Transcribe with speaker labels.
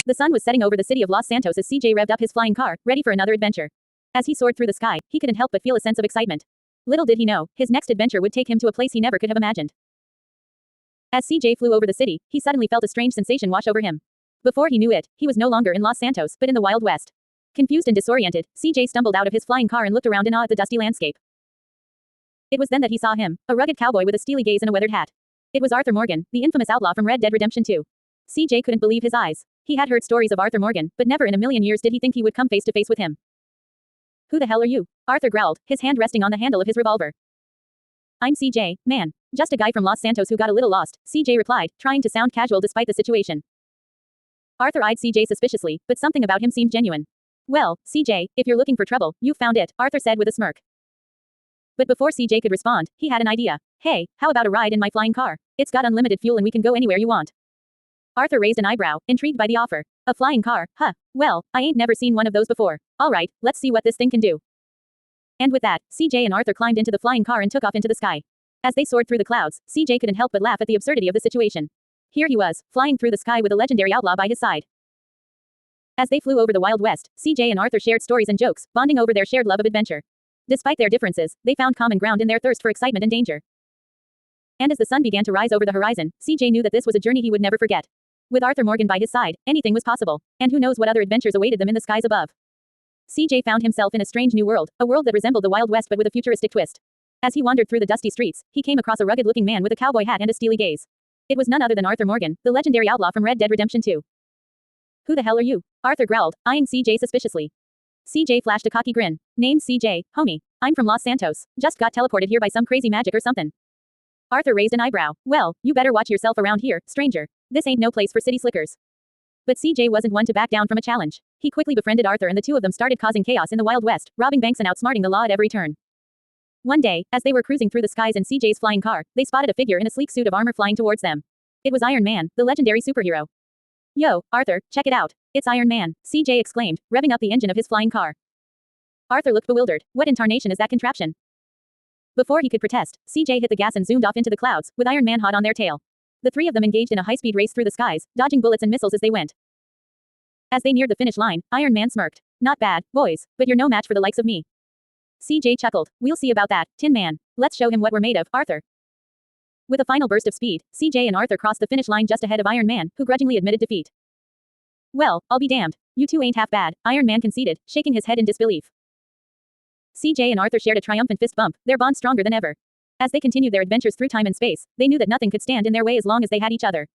Speaker 1: The sun was setting over the city of Los Santos as CJ revved up his flying car, ready for another adventure. As he soared through the sky, he couldn't help but feel a sense of excitement. Little did he know, his next adventure would take him to a place he never could have imagined. As CJ flew over the city, he suddenly felt a strange sensation wash over him. Before he knew it, he was no longer in Los Santos, but in the Wild West. Confused and disoriented, CJ stumbled out of his flying car and looked around in awe at the dusty landscape. It was then that he saw him, a rugged cowboy with a steely gaze and a weathered hat. It was Arthur Morgan, the infamous outlaw from Red Dead Redemption 2. CJ couldn't believe his eyes. He had heard stories of Arthur Morgan, but never in a million years did he think he would come face to face with him. Who the hell are you? Arthur growled, his hand resting on the handle of his revolver. I'm CJ, man. Just a guy from Los Santos who got a little lost, CJ replied, trying to sound casual despite the situation. Arthur eyed CJ suspiciously, but something about him seemed genuine. Well, CJ, if you're looking for trouble, you've found it, Arthur said with a smirk. But before CJ could respond, he had an idea. Hey, how about a ride in my flying car? It's got unlimited fuel and we can go anywhere you want. Arthur raised an eyebrow, intrigued by the offer. A flying car, huh? Well, I ain't never seen one of those before. Alright, let's see what this thing can do. And with that, CJ and Arthur climbed into the flying car and took off into the sky. As they soared through the clouds, CJ couldn't help but laugh at the absurdity of the situation. Here he was, flying through the sky with a legendary outlaw by his side. As they flew over the Wild West, CJ and Arthur shared stories and jokes, bonding over their shared love of adventure. Despite their differences, they found common ground in their thirst for excitement and danger. And as the sun began to rise over the horizon, CJ knew that this was a journey he would never forget. With Arthur Morgan by his side, anything was possible, and who knows what other adventures awaited them in the skies above. CJ found himself in a strange new world, a world that resembled the Wild West but with a futuristic twist. As he wandered through the dusty streets, he came across a rugged-looking man with a cowboy hat and a steely gaze. It was none other than Arthur Morgan, the legendary outlaw from Red Dead Redemption 2. Who the hell are you? Arthur growled, eyeing CJ suspiciously. CJ flashed a cocky grin. Name's CJ, homie. I'm from Los Santos. Just got teleported here by some crazy magic or something. Arthur raised an eyebrow. Well, you better watch yourself around here, stranger. This ain't no place for city slickers. But CJ wasn't one to back down from a challenge. He quickly befriended Arthur and the two of them started causing chaos in the Wild West, robbing banks and outsmarting the law at every turn. One day, as they were cruising through the skies in CJ's flying car, they spotted a figure in a sleek suit of armor flying towards them. It was Iron Man, the legendary superhero. Yo, Arthur, check it out. It's Iron Man, CJ exclaimed, revving up the engine of his flying car. Arthur looked bewildered. What in tarnation is that contraption? Before he could protest, CJ hit the gas and zoomed off into the clouds, with Iron Man hot on their tail. The three of them engaged in a high-speed race through the skies, dodging bullets and missiles as they went. As they neared the finish line, Iron Man smirked. Not bad, boys, but you're no match for the likes of me. CJ chuckled. We'll see about that, Tin Man. Let's show him what we're made of, Arthur. With a final burst of speed, CJ and Arthur crossed the finish line just ahead of Iron Man, who grudgingly admitted defeat. Well, I'll be damned. You two ain't half bad, Iron Man conceded, shaking his head in disbelief. CJ and Arthur shared a triumphant fist bump, their bond stronger than ever. As they continued their adventures through time and space, they knew that nothing could stand in their way as long as they had each other.